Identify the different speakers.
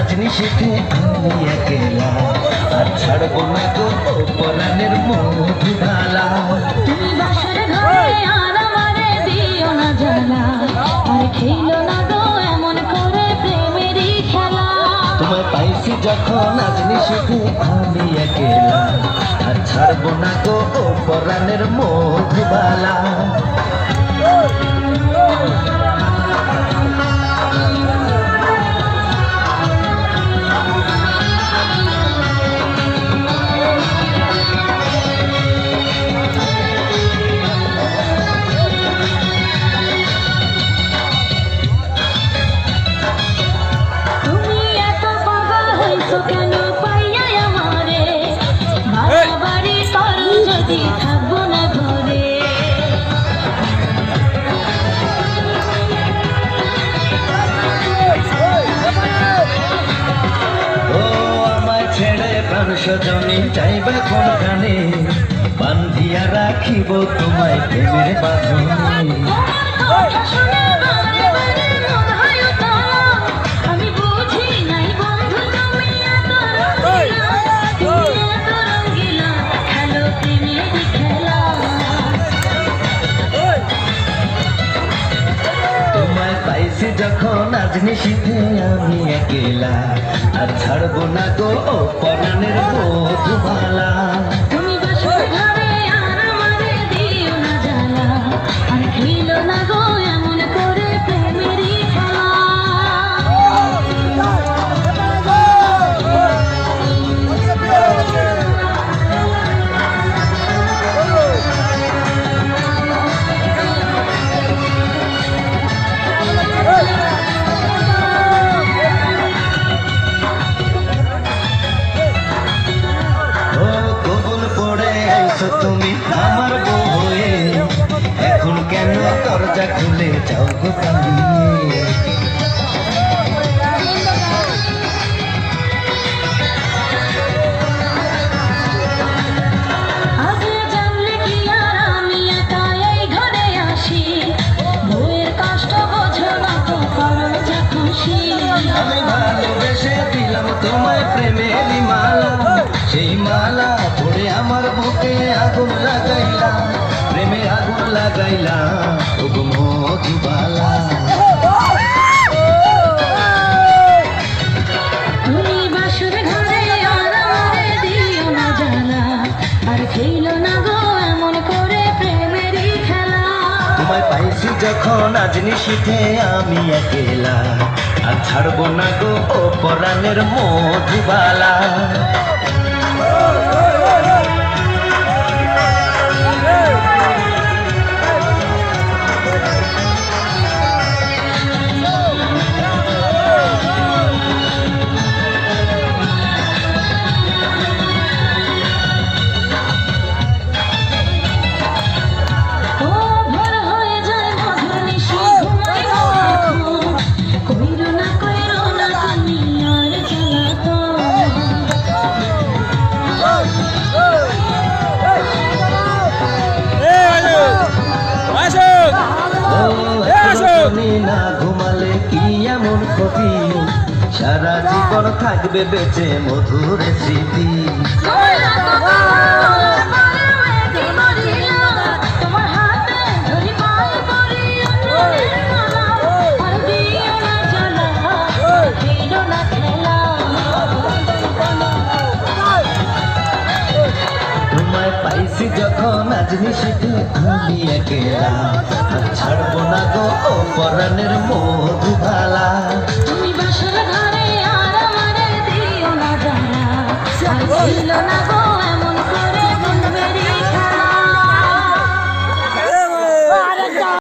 Speaker 1: আজ নিশীথে আমি একেলা, আর ছাড়বো না গো পরাণের মধুবালা।
Speaker 2: তুমি বাসর ঘরে আর আমারে দিও না জ্বালা, আর খেলো না গো এমন করে প্রেমেরই খেলা।
Speaker 1: তোমায় পাইছি যখন আজ নিশীথে আমি একেলা, আর ছাড়বো না গো পরাণের মধুবালা।
Speaker 2: কেন পাইয়া আমারে বাড়ি করো যদি থাকবো না ঘরে।
Speaker 1: ও আমায় ছেড়ে প্রাণ সজনী চাইবে কোনখানে, বান্ধিয়া রাখিব তোমায় প্রেমের বাঁধনে।
Speaker 2: আমি বুঝি নাই বন্ধু তুমি এত রঙ্গিলা, খেলো প্রেমেরই খেলা।
Speaker 1: তোমায় পাইছি যখন আজ নিশীথে আমি একেলা, আর ছাড়বো না গো পরাণের মধুবালা।
Speaker 2: তুমি বাসর ঘরে আর আমারে দিও না জ্বালা, আর খেলো না গো এমন করে প্রেমেরই খেলা।
Speaker 1: তুমি আমার বউ হয়ে এখন কেন দরজা খুলে যাও গো পালিয়ে।
Speaker 2: আগে জানলে কি আর আমি একা এই ঘরে আসি, বউয়ের কষ্ট বোঝো না তো করো যা খুশি।
Speaker 1: আমি ভালোবেসে দিলাম তোমায় প্রেমেরই মালা, সেই মালা পড়ে আমার বুকে আগুন লাগাইলা, প্রেমে আগুন লাগাইলা ও গো মধুবালা।
Speaker 2: তুমি বাসর ঘরে আর আমারে দিও না জ্বালা, আর খেলো না গো এমন করে প্রেমেরই খেলা।
Speaker 1: তোমায় পাইছি যখন আজ নিশীথে আমি একেলা, আর ছাড়বো না গো পরাণের মধুবালা।
Speaker 2: ও ভোর হয়ে যায় মধুর নিশি ঘুমাই এখন, কইরো না তুমি আর জ্বালাতন।
Speaker 1: না ঘুমালে কি এমন ক্ষতি, সারা জীবন থাকবে বেঁচে মধুর স্মৃতি। তোমায় পাইছি যখন আজ নিশীথে আমি একেলা, আর ছাড়বো না গো পরাণের মধু